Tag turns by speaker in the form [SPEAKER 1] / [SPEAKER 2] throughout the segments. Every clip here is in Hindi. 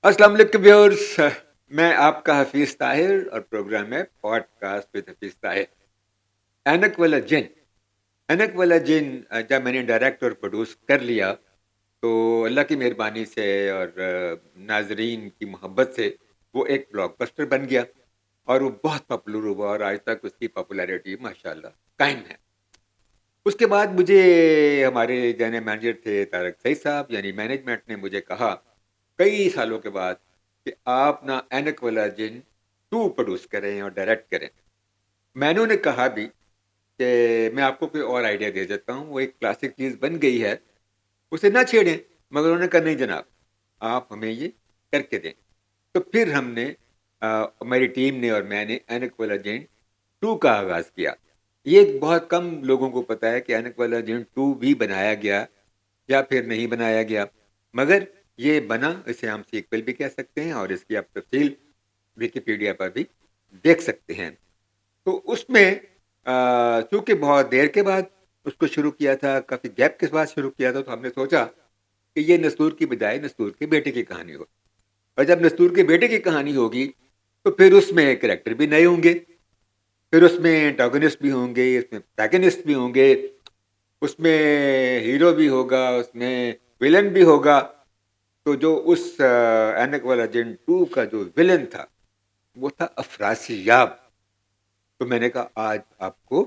[SPEAKER 1] अस्सलाम वालेकुम व्यूअर्स। मैं आपका हफीज़ ताहिर और प्रोग्राम है पॉडकास्ट विद हफीज़ ताहिर। ऐनक वाला जिन। ऐनक वाला जिन जब मैंने डायरेक्ट और प्रोड्यूस कर लिया तो अल्लाह की मेहरबानी से और नाज़रीन की मोहब्बत से वो एक ब्लॉकबस्टर बन गया और वो बहुत पॉपुलर हुआ और आज तक उसकी पॉपुलैरिटी माशाल्लाह कायम है। उसके बाद मुझे हमारे जनरल मैनेजर थे तारक सईद साहब यानी मैनेजमेंट ने मुझे कहा कई सालों के बाद कि आप ना ऐनक वाला जिन 2 प्रोड्यूस करें और डायरेक्ट करें। मैंने उन्हें कहा भी कि मैं आपको कोई और आइडिया दे देता हूँ, वो एक क्लासिक चीज़ बन गई है, उसे ना छेड़ें। मगर उन्होंने कहा नहीं जनाब, आप हमें ये करके दें। तो फिर हमने मेरी टीम ने और मैंने ऐनक वाला जिन 2 का आगाज़ किया। ये बहुत कम लोगों को पता है कि ऐनक वाला जिन 2 भी बनाया गया या फिर नहीं बनाया गया। मगर ये बना, इसे हम सीक्वल भी कह सकते हैं और इसकी आप तफ़सील विकिपीडिया पर भी देख सकते हैं। तो उसमें चूँकि बहुत देर के बाद उसको शुरू किया था, काफ़ी गैप के बाद शुरू किया था, तो हमने सोचा कि ये नस्तूर की बजाय नस्तूर के बेटे की कहानी हो। और जब नस्तूर के बेटे की कहानी होगी, तो फिर उसमें कैरेक्टर भी नए होंगे, फिर उसमें एंटागोनिस्ट भी होंगे, इसमें प्रोटैगनिस्ट भी होंगे, उसमें हीरो भी होगा, उसमें विलेन भी होगा। तो जो उस ऐनक वाला जिन 2 का जो विलेन था, वो था अफरासियाब। तो मैंने कहा आज आपको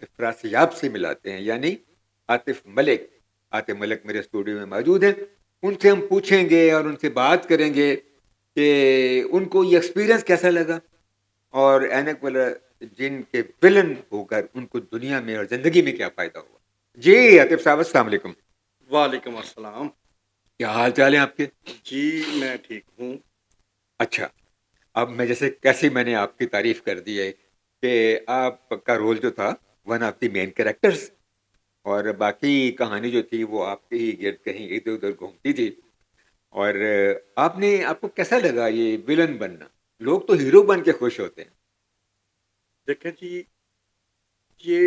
[SPEAKER 1] अफरासियाब से मिलाते हैं, यानी आतिफ मलिक। आतिफ मलिक मेरे स्टूडियो में मौजूद हैं। उनसे हम पूछेंगे और उनसे बात करेंगे कि उनको ये एक्सपीरियंस कैसा लगा और ऐनक वाला जिन के विलन होकर उनको दुनिया में और ज़िंदगी में क्या फ़ायदा हुआ। जी, आतिफ साहब अस्सलाम वालेकुम।
[SPEAKER 2] वालेकुम अस्सलाम।
[SPEAKER 1] क्या हाल-चाल है आपके?
[SPEAKER 2] जी, मैं ठीक हूँ।
[SPEAKER 1] अच्छा, अब मैं जैसे कैसे मैंने आपकी तारीफ़ कर दी है कि आपका रोल जो था one of the main characters और बाकी कहानी जो थी वो आपके ही गिर्द कहीं इधर-उधर घूमती थी और आपको कैसा लगा ये विलेन बनना? लोग तो हीरो बन के खुश होते हैं।
[SPEAKER 2] देखें जी, ये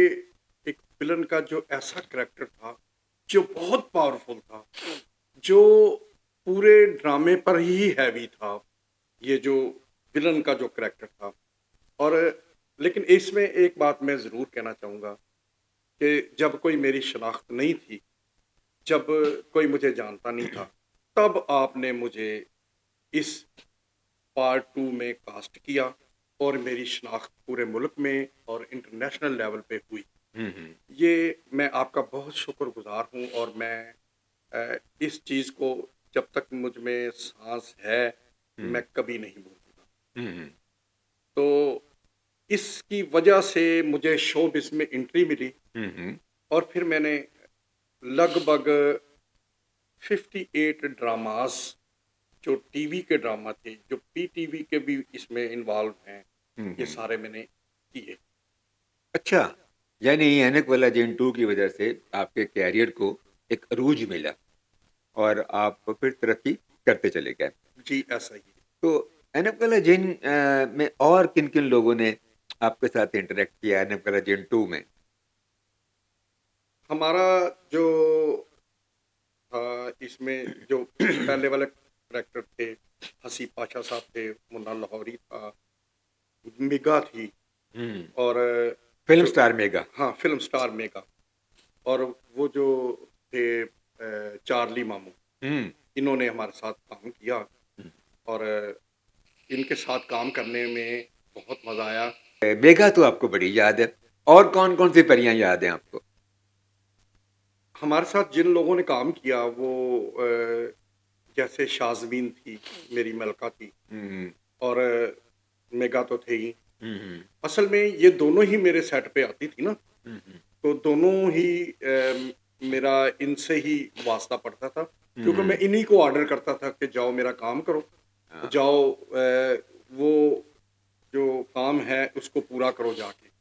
[SPEAKER 2] एक विलन का जो ऐसा करैक्टर था, जो बहुत पावरफुल था, जो पूरे ड्रामे पर ही हैवी था, ये जो विलन का जो करैक्टर था। और लेकिन इसमें एक बात मैं ज़रूर कहना चाहूँगा कि जब कोई मेरी शनाख्त नहीं थी, जब कोई मुझे जानता नहीं था, तब आपने मुझे इस पार्ट 2 में कास्ट किया और मेरी शनाख्त पूरे मुल्क में और इंटरनेशनल लेवल पे हुई।
[SPEAKER 1] हुँ, हुँ।
[SPEAKER 2] ये मैं आपका बहुत शुक्रगुज़ार हूँ और मैं इस चीज़ को जब तक मुझ में साँस है,
[SPEAKER 1] हुँ,
[SPEAKER 2] मैं कभी नहीं भूलूँगा।
[SPEAKER 1] हुँ, हुँ।
[SPEAKER 2] तो इसकी वजह से मुझे शोबिज़ में एंट्री मिली
[SPEAKER 1] हुँ, हुँ।
[SPEAKER 2] और फिर मैंने लगभग 58 ड्रामास जो टीवी के ड्रामा थे, जो पीटीवी के भी इसमें इन्वॉल्व हैं,
[SPEAKER 1] हुँ,
[SPEAKER 2] ये
[SPEAKER 1] हुँ।
[SPEAKER 2] सारे मैंने किए।
[SPEAKER 1] अच्छा, यानी ऐनक वाला जिन 2 की वजह से आपके करियर को एक अरूज मिला और आप फिर तरक्की करते चले गए।
[SPEAKER 2] जी, ऐसा ही है।
[SPEAKER 1] तो ऐनक वाला जिन में और किन-किन लोगों ने आपके साथ इंटरैक्ट किया ऐनक वाला जिन 2 में?
[SPEAKER 2] हमारा जो इसमें जो पहले वाले करैक्टर थे, हसी पाशा साहब थे, मुन्ना लाहौरी था, मिगा थी
[SPEAKER 1] हुँ,
[SPEAKER 2] और
[SPEAKER 1] फ़िल्म
[SPEAKER 2] जो
[SPEAKER 1] स्टार मेगा।
[SPEAKER 2] हाँ, फ़िल्म स्टार मेगा और वो जो थे चार्ली मामू,
[SPEAKER 1] हुँ,
[SPEAKER 2] इन्होंने हमारे साथ काम किया
[SPEAKER 1] हुँ।
[SPEAKER 2] और इनके साथ काम करने में बहुत मज़ा आया।
[SPEAKER 1] मेगा तो आपको बड़ी याद है और कौन-कौन सी परियां याद हैं आपको?
[SPEAKER 2] हमारे साथ जिन लोगों ने काम किया वो जैसे शाज़मीन थी, मेरी मलका थी
[SPEAKER 1] हुँ,
[SPEAKER 2] और मेगा तो थे ही।
[SPEAKER 1] हुँ, हुँ,
[SPEAKER 2] असल में ये दोनों ही मेरे सेट पे आती थी ना,
[SPEAKER 1] हुँ, हुँ,
[SPEAKER 2] तो दोनों ही मेरा इनसे ही वास्ता पड़ता था
[SPEAKER 1] हुँ,
[SPEAKER 2] क्योंकि मैं
[SPEAKER 1] हुँ,
[SPEAKER 2] इन्हीं को ऑर्डर करता था कि जाओ मेरा काम करो,
[SPEAKER 1] हाँ,
[SPEAKER 2] जाओ वो जो काम है उसको पूरा करो जाके।
[SPEAKER 1] हुँ,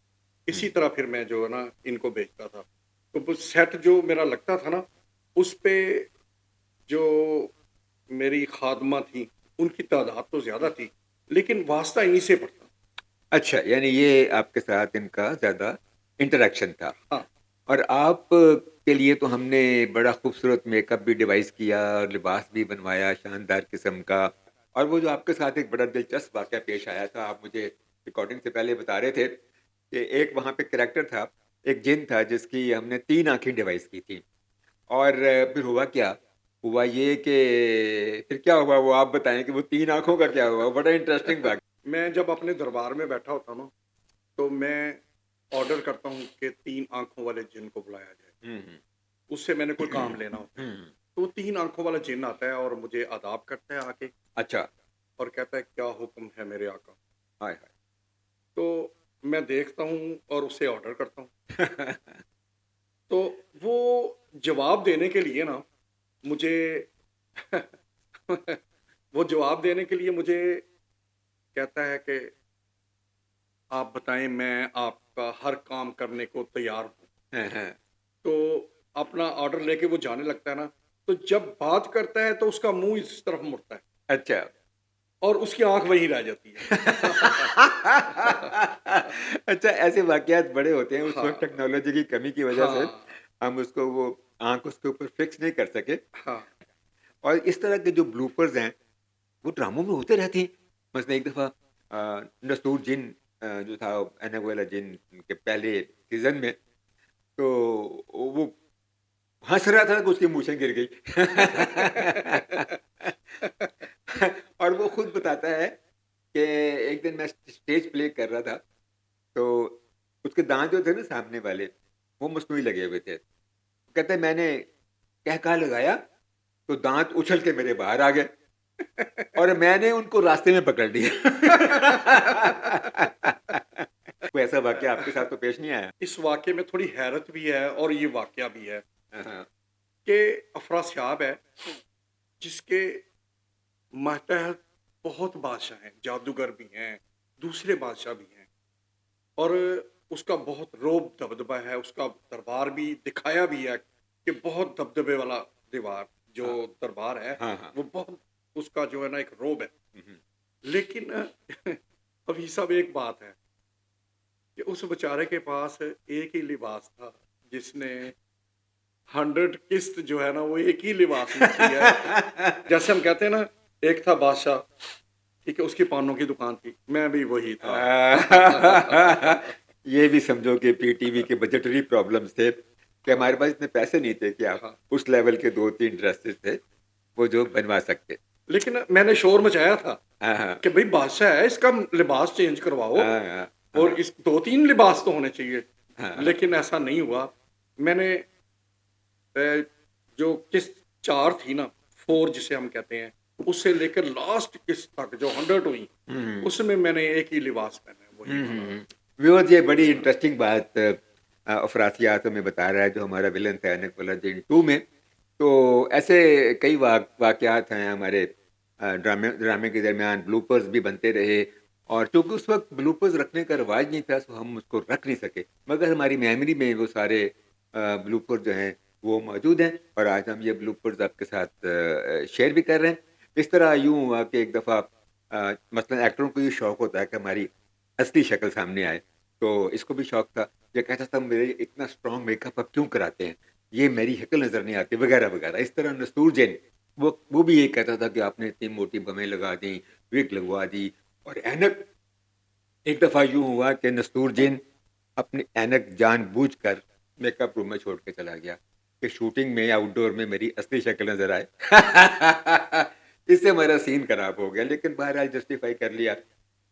[SPEAKER 2] इसी तरह फिर मैं जो है ना इनको भेजता था। तो वो सेट जो मेरा लगता था ना, उस पे जो मेरी खादमा थी, उनकी तादाद तो ज़्यादा थी, लेकिन वास्ता इन्हीं से पड़ता।
[SPEAKER 1] अच्छा, यानी ये आपके साथ इनका ज़्यादा इंटरैक्शन था
[SPEAKER 2] हाँ,
[SPEAKER 1] और आप के लिए तो हमने बड़ा खूबसूरत मेकअप भी डिवाइस किया और लिबास भी बनवाया शानदार किस्म का। और वो जो आपके साथ एक बड़ा दिलचस्प वाक़या पेश आया था, आप मुझे रिकॉर्डिंग से पहले बता रहे थे कि एक वहाँ पे कैरेक्टर था, एक जिन था जिसकी हमने 3 आँखें डिवाइस की थी और फिर हुआ क्या? हुआ ये कि फिर क्या हुआ वो आप बताएँ कि वो 3 आँखों का क्या हुआ? बड़ा इंटरेस्टिंग वाक़या।
[SPEAKER 2] मैं जब अपने दरबार में बैठा होता हूँ ना, तो मैं ऑर्डर करता हूँ कि 3 आँखों वाले जिन को बुलाया जाए।
[SPEAKER 1] हुँ, हुँ।
[SPEAKER 2] उससे मैंने कोई काम लेना होता है।
[SPEAKER 1] हुँ, हुँ।
[SPEAKER 2] तो वो 3 आँखों वाला जिन आता है और मुझे आदाब करता है आके
[SPEAKER 1] अच्छा।
[SPEAKER 2] और कहता है, "क्या हुक्म है मेरे आका?"
[SPEAKER 1] हाय, हाय।
[SPEAKER 2] तो मैं देखता हूँ और उसे ऑर्डर करता हूँ। तो वो जवाब देने के लिए ना मुझे वो जवाब देने के लिए मुझे कहता है कि आप बताएं, मैं आपका हर काम करने को तैयार हूँ।
[SPEAKER 1] हाँ, हाँ।
[SPEAKER 2] तो अपना ऑर्डर लेके वो जाने लगता है ना, तो जब बात करता है तो उसका मुंह इस तरफ मुड़ता है
[SPEAKER 1] अच्छा।
[SPEAKER 2] और उसकी आंख वहीं रह जाती है।
[SPEAKER 1] अच्छा ऐसे वाक़यात बड़े होते हैं, उस वक़्त
[SPEAKER 2] हाँ,
[SPEAKER 1] टेक्नोलॉजी की कमी की वज़ह से
[SPEAKER 2] हाँ,
[SPEAKER 1] हम उसको वो आँख उसके ऊपर फ़िक्स नहीं कर सके
[SPEAKER 2] हाँ,
[SPEAKER 1] और इस तरह के जो ब्लूपर्स हैं, वो ड्रामों में होते रहते हैं। मसलन एक दफ़ा नसूर जिन जो था एनाबेला जिन के पहले सीज़न में, तो वो हँस रहा था कि उसकी मूँछें गिर गई। और वो खुद बताता है कि एक दिन मैं स्टेज प्ले कर रहा था, तो उसके दाँत जो थे ना सामने वाले, वो मसनूई लगे हुए थे। कहता है मैंने कहा लगाया, तो दाँत उछल के मेरे बाहर आ गए और मैंने उनको रास्ते में पकड़ लिया। कोई ऐसा वाक़या आपके साथ तो पेश नहीं आया?
[SPEAKER 2] इस वाक़ये में थोड़ी हैरत भी है और ये वाक़या भी है
[SPEAKER 1] हाँ, हाँ।
[SPEAKER 2] कि अफ़रासियाब है, जिसके मातहत बहुत बादशाह हैं, जादूगर भी हैं, दूसरे बादशाह भी हैं और उसका बहुत रोब दबदबा है, उसका दरबार भी दिखाया भी है कि बहुत दबदबे वाला दीवार जो
[SPEAKER 1] हाँ,
[SPEAKER 2] दरबार है,
[SPEAKER 1] हाँ, हाँ।
[SPEAKER 2] वो बहुत उसका जो है ना एक रोब है।
[SPEAKER 1] हुँ, हुँ।
[SPEAKER 2] लेकिन अभी सब एक बात है कि उस बेचारे के पास एक ही लिबास था, जिसने 100 किस्त जो है ना वो एक ही लिबास में की है। जैसे हम कहते हैं ना, एक था बादशाह, ठीक है, उसकी पानों की दुकान थी, मैं भी वही था।
[SPEAKER 1] ये भी समझो कि पीटीवी के बजटरी प्रॉब्लम्स थे कि हमारे पास इतने पैसे नहीं थे कि आप
[SPEAKER 2] हाँ,
[SPEAKER 1] उस लेवल के 2-3 ड्रेसेस थे, वो जो बनवा सकते।
[SPEAKER 2] लेकिन मैंने शोर मचाया था
[SPEAKER 1] हाँ, हाँ।
[SPEAKER 2] कि भई बादशाह है, इसका लिबास चेंज करवाओ
[SPEAKER 1] हाँ, हाँ,
[SPEAKER 2] और
[SPEAKER 1] हाँ,
[SPEAKER 2] इस 2-3 लिबास तो होने चाहिए।
[SPEAKER 1] हाँ, हाँ।
[SPEAKER 2] लेकिन ऐसा नहीं हुआ। मैंने जो किस्त 4 थी ना, 4 जिसे हम कहते हैं, उससे लेकर लास्ट किस्त तक जो 100 हुई,
[SPEAKER 1] हुँ,
[SPEAKER 2] उसमें मैंने एक ही लिबास पहना है, वही
[SPEAKER 1] हुँ,
[SPEAKER 2] वाला।
[SPEAKER 1] हुँ। व्यूअर्स ये बड़ी इंटरेस्टिंग बात अफ़रासियात में बता रहा है जो हमारा विलन था एनिक वलादिन 2 में। तो ऐसे कई वाक़यात हैं हमारे ड्रामे ड्रामे के दरमियान ब्लूपर्स भी बनते रहे और चूँकि उस वक़्त ब्लूपर्स रखने का रिवाज नहीं था, सो हम उसको रख नहीं सके। मगर हमारी मेमोरी में वो सारे ब्लूपर जो हैं, वो मौजूद हैं और आज हम ये ब्लूपर्स आपके साथ शेयर भी कर रहे हैं। इस तरह यूँ हुआ कि एक दफ़ा मसलन एक्टरों को ये शौक होता है कि हमारी असली शक्ल सामने आए, तो इसको भी शौक था। ये कहता था मेरे इतना स्ट्रॉन्ग मेकअप आप क्यों कराते हैं? ये मेरी शक्ल नज़र नहीं आती वगैरह-वगैरह। इस तरह नसूर जैन वो भी यही कहता था कि आपने इतनी मोटी बमें लगा दी, विग लगवा दी और ऐनक एक दफ़ा यूँ हुआ कि नसूर जैन अपनी ऐनक जानबूझकर मेकअप रूम में छोड़ के चला गया कि शूटिंग में आउटडोर में मेरी असली शक्ल नज़र आए। इससे हमारा सीन खराब हो गया लेकिन बहरहाल जस्टिफाई कर लिया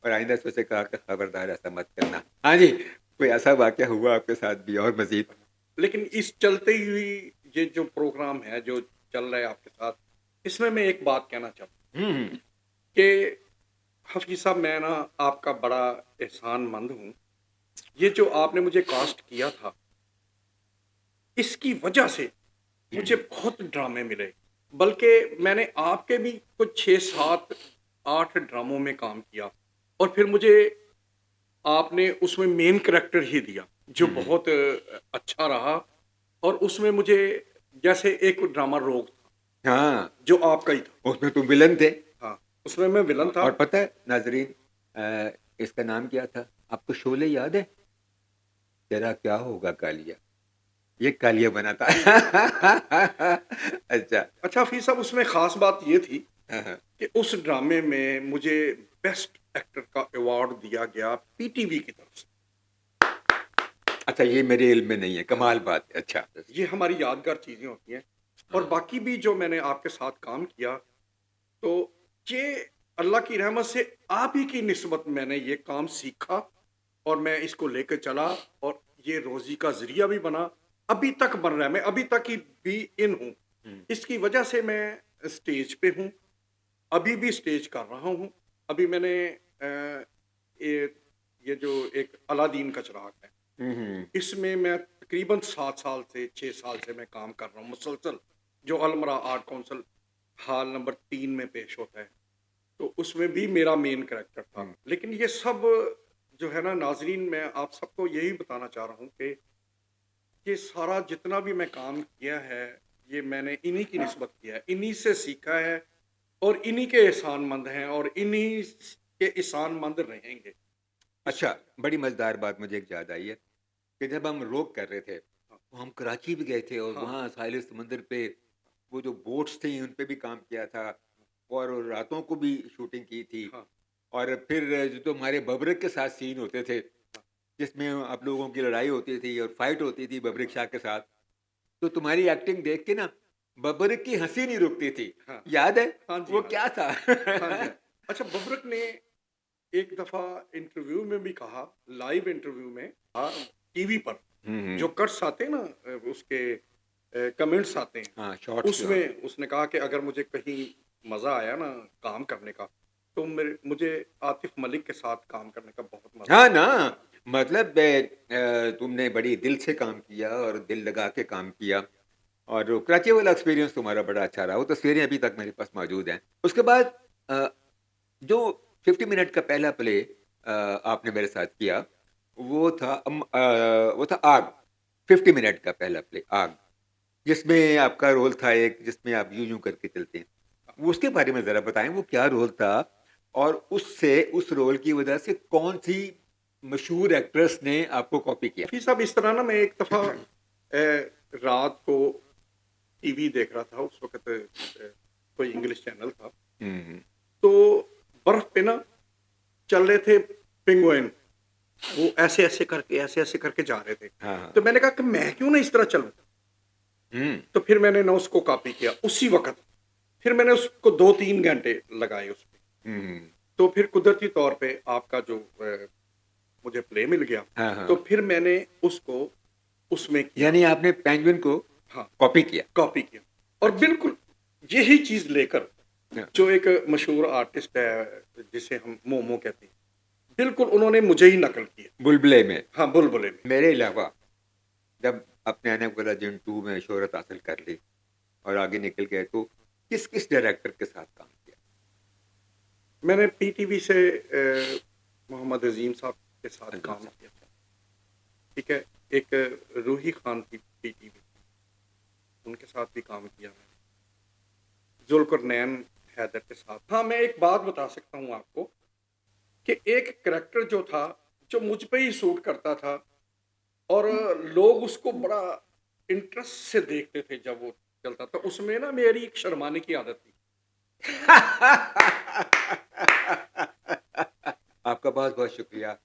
[SPEAKER 1] और आइंदा से उसे कहा कि खबरदार ऐसा मत करना। हाँ जी, कोई ऐसा वाक़या हुआ आपके साथ भी और मज़ीद?
[SPEAKER 2] लेकिन इस चलते ही ये जो प्रोग्राम है, जो चल रहा है आपके साथ, इसमें मैं एक बात कहना चाहूँ
[SPEAKER 1] हुँ, हुँ।
[SPEAKER 2] कि हफ़ीज़ साहब, मैं ना आपका बड़ा एहसानमंद हूँ। ये जो आपने मुझे कास्ट किया था, इसकी वजह से मुझे बहुत ड्रामे मिले। बल्कि मैंने आपके भी कुछ 6, 7, 8 ड्रामों में काम किया और फिर मुझे आपने उसमें मेन कैरेक्टर ही दिया, जो
[SPEAKER 1] हुँ, हुँ।
[SPEAKER 2] बहुत अच्छा रहा और उसमें मुझे जैसे एक ड्रामा रोग था,
[SPEAKER 1] हाँ,
[SPEAKER 2] जो आपका ही था।
[SPEAKER 1] उसमें तुम विलन थे।
[SPEAKER 2] हाँ, उसमें मैं विलन था।
[SPEAKER 1] और पता है नाज़रीन इसका नाम क्या था? आपको शोले याद है? तेरा क्या होगा कालिया? ये कालिया बना था। अच्छा।
[SPEAKER 2] अच्छा हफ़ीज़ साहब, उसमें ख़ास बात ये थी
[SPEAKER 1] हाँ, हाँ।
[SPEAKER 2] कि उस ड्रामे में मुझे बेस्ट एक्टर का अवार्ड दिया गया पीटीवी की तरफ से।
[SPEAKER 1] अच्छा, ये मेरे इल्म में नहीं है, कमाल बात है। अच्छा।
[SPEAKER 2] ये हमारी यादगार चीज़ें होती हैं। और
[SPEAKER 1] हाँ।
[SPEAKER 2] बाकी भी जो मैंने आपके साथ काम किया, तो ये अल्लाह की रहमत से आप ही की निस्बत मैंने ये काम सीखा और मैं इसको लेकर चला और ये रोज़ी का ज़रिया भी बना। अभी तक बन रहा है, मैं अभी तक ही भी इन हूँ।
[SPEAKER 1] हम्म।
[SPEAKER 2] इसकी वजह से मैं स्टेज पे हूँ, अभी भी स्टेज कर रहा हूँ। अभी मैंने ये ये जो एक अलादीन का चिराग है,
[SPEAKER 1] हम्म।
[SPEAKER 2] इसमें मैं तकरीबन 7 साल से 6 साल से मैं काम कर रहा हूँ मुसलसल, जो अलमरा आर्ट काउंसिल हॉल नंबर 3 में पेश होता है। तो उसमें भी मेरा मेन कैरेक्टर था।
[SPEAKER 1] हम्म।
[SPEAKER 2] लेकिन ये सब जो है ना नाज़रीन, मैं आप सबको यही बताना चाह रहा हूँ कि ये सारा जितना भी मैं काम किया है, ये मैंने इन्हीं की निस्बत किया है, इन्हीं से सीखा है और इन्हीं के एहसानमंद हैं और इन्हीं के एहसानमंद रहेंगे। इस
[SPEAKER 1] अच्छा, बड़ी मजेदार बात मुझे एक याद आई है कि जब हम रोक कर रहे थे,
[SPEAKER 2] हाँ,
[SPEAKER 1] तो हम कराची भी गए थे और
[SPEAKER 2] हाँ,
[SPEAKER 1] वहाँ साहिल समुंदर पे वो जो बोट्स थी उन पे भी काम किया था और रातों को भी शूटिंग की थी।
[SPEAKER 2] हाँ,
[SPEAKER 1] और फिर जो तो हमारे बबरक के साथ सीन होते थे,
[SPEAKER 2] हाँ,
[SPEAKER 1] जिसमें आप लोगों की लड़ाई होती थी और फाइट होती थी बबरक शाह के साथ, तो तुम्हारी एक्टिंग देख के ना बबरक की हंसी नहीं रुकती थी।
[SPEAKER 2] हाँ,
[SPEAKER 1] याद है
[SPEAKER 2] हाँ जी,
[SPEAKER 1] वो
[SPEAKER 2] हाँ जी,
[SPEAKER 1] क्या था?
[SPEAKER 2] हाँ जी, हाँ। अच्छा, बबरक ने एक दफ़ा इंटरव्यू में भी कहा, लाइव इंटरव्यू में कहा, टीवी पर जो कट्स आते हैं ना, उसके कमेंट्स आते हैं,
[SPEAKER 1] हाँ, शॉर्ट्स। हाँ।
[SPEAKER 2] उसमें उसने कहा कि अगर मुझे कहीं मज़ा आया ना काम करने का, तो मुझे आतिफ मलिक के साथ काम करने का बहुत मज़ा
[SPEAKER 1] हाँ
[SPEAKER 2] आया।
[SPEAKER 1] ना, मतलब तुमने बड़ी दिल से काम किया और दिल लगा के काम किया और वो कराची वाला एक्सपीरियंस तुम्हारा बड़ा अच्छा रहा। वो तस्वीरें अभी तक मेरे पास मौजूद हैं। उसके बाद जो 50 मिनट का पहला प्ले आपने मेरे साथ किया, वो था आग। 50 मिनट का पहला प्ले आग, जिसमें आपका रोल था एक, जिसमें आप यूं यूं करके चलते हैं। वो उसके बारे में जरा बताएं, वो क्या रोल था और उससे उस रोल की वजह से कौन सी मशहूर एक्ट्रेस ने आपको कॉपी किया?
[SPEAKER 2] फिर साहब इस तरह ना, मैं एक दफ़ा रात को टीवी देख रहा था, उस वक़्त कोई इंग्लिश चैनल था,
[SPEAKER 1] हम्म।
[SPEAKER 2] तो बर्फ़ पे ना चल रहे थे पेंगुइन, वो ऐसे-ऐसे करके जा रहे थे।
[SPEAKER 1] हाँ, हाँ।
[SPEAKER 2] तो मैंने कहा कि मैं क्यों ना इस तरह चलूँ?
[SPEAKER 1] हम्म।
[SPEAKER 2] तो फिर मैंने ना उसको कॉपी किया उसी वक़्त। फिर मैंने उसको 2-3 घंटे लगाए उसपे।
[SPEAKER 1] हम्म।
[SPEAKER 2] तो फिर कुदरती तौर पे आपका जो मुझे प्ले मिल गया,
[SPEAKER 1] हाँ,
[SPEAKER 2] तो
[SPEAKER 1] हाँ।
[SPEAKER 2] फिर मैंने उसको उसमें किया।
[SPEAKER 1] यानी आपने पेंगुइन को
[SPEAKER 2] हाँ,
[SPEAKER 1] कॉपी किया।
[SPEAKER 2] कॉपी किया और
[SPEAKER 1] अच्छा।
[SPEAKER 2] बिल्कुल यही चीज़ लेकर,
[SPEAKER 1] हाँ,
[SPEAKER 2] जो एक मशहूर आर्टिस्ट है जिसे हम मोमो कहते हैं, बिल्कुल उन्होंने मुझे ही नकल की है।
[SPEAKER 1] बुलबुले में।
[SPEAKER 2] हाँ, बुलबुले में।
[SPEAKER 1] मेरे अलावा जब अपने आने वाला जिन 2 में शोहरत हासिल कर ली और आगे निकल गए, तो किस किस डायरेक्टर के साथ काम किया?
[SPEAKER 2] मैंने पीटीवी से मोहम्मद अज़ीम साहब के साथ
[SPEAKER 1] अज़ीम
[SPEAKER 2] काम
[SPEAKER 1] साहब।
[SPEAKER 2] किया था, ठीक है? एक रूही खान थी पीटीवी, उनके साथ भी काम किया मैंने। ज़ुल्क़रनैन हैदर के साथ। हाँ, मैं एक बात बता सकता हूँ आपको कि एक करैक्टर जो था, जो मुझ पे ही सूट करता था और लोग उसको बड़ा इंटरेस्ट से देखते थे जब वो चलता था। उसमें ना मेरी एक शर्माने की आदत थी।
[SPEAKER 1] आपका बहुत-बहुत शुक्रिया।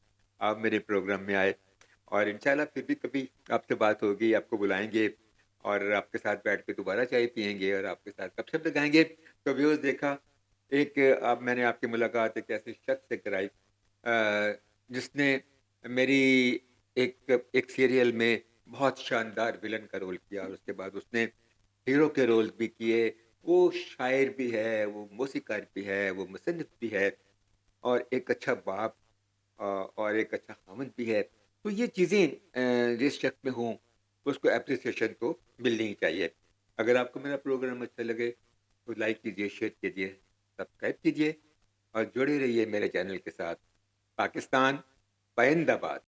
[SPEAKER 1] आप मेरे प्रोग्राम में आए और इंशाल्लाह फिर भी कभी आपसे बात होगी, आपको बुलाएँगे और आपके साथ बैठ के दोबारा चाय पिएँगे और आपके साथ गपशप लगाएँगे। तो व्यूअर्स, देखा एक अब मैंने आपकी मुलाकात एक ऐसे शख्स से कराई जिसने मेरी एक एक सीरियल में बहुत शानदार विलन का रोल किया और उसके बाद उसने हीरो के रोल भी किए। वो शायर भी है, वो मौसीकार भी है, वो मुसन्निफ़ भी है और एक अच्छा बाप और एक अच्छा ख़ावंद भी है। तो ये चीज़ें जिस शख़्स में हों, उसको एप्रिसिएशन तो मिलनी ही चाहिए। अगर आपको मेरा प्रोग्राम अच्छा लगे, तो लाइक कीजिए, शेयर कीजिए, सब्सक्राइब कीजिए और जुड़े रहिए मेरे चैनल के साथ। पाकिस्तान, पाइंदाबाद।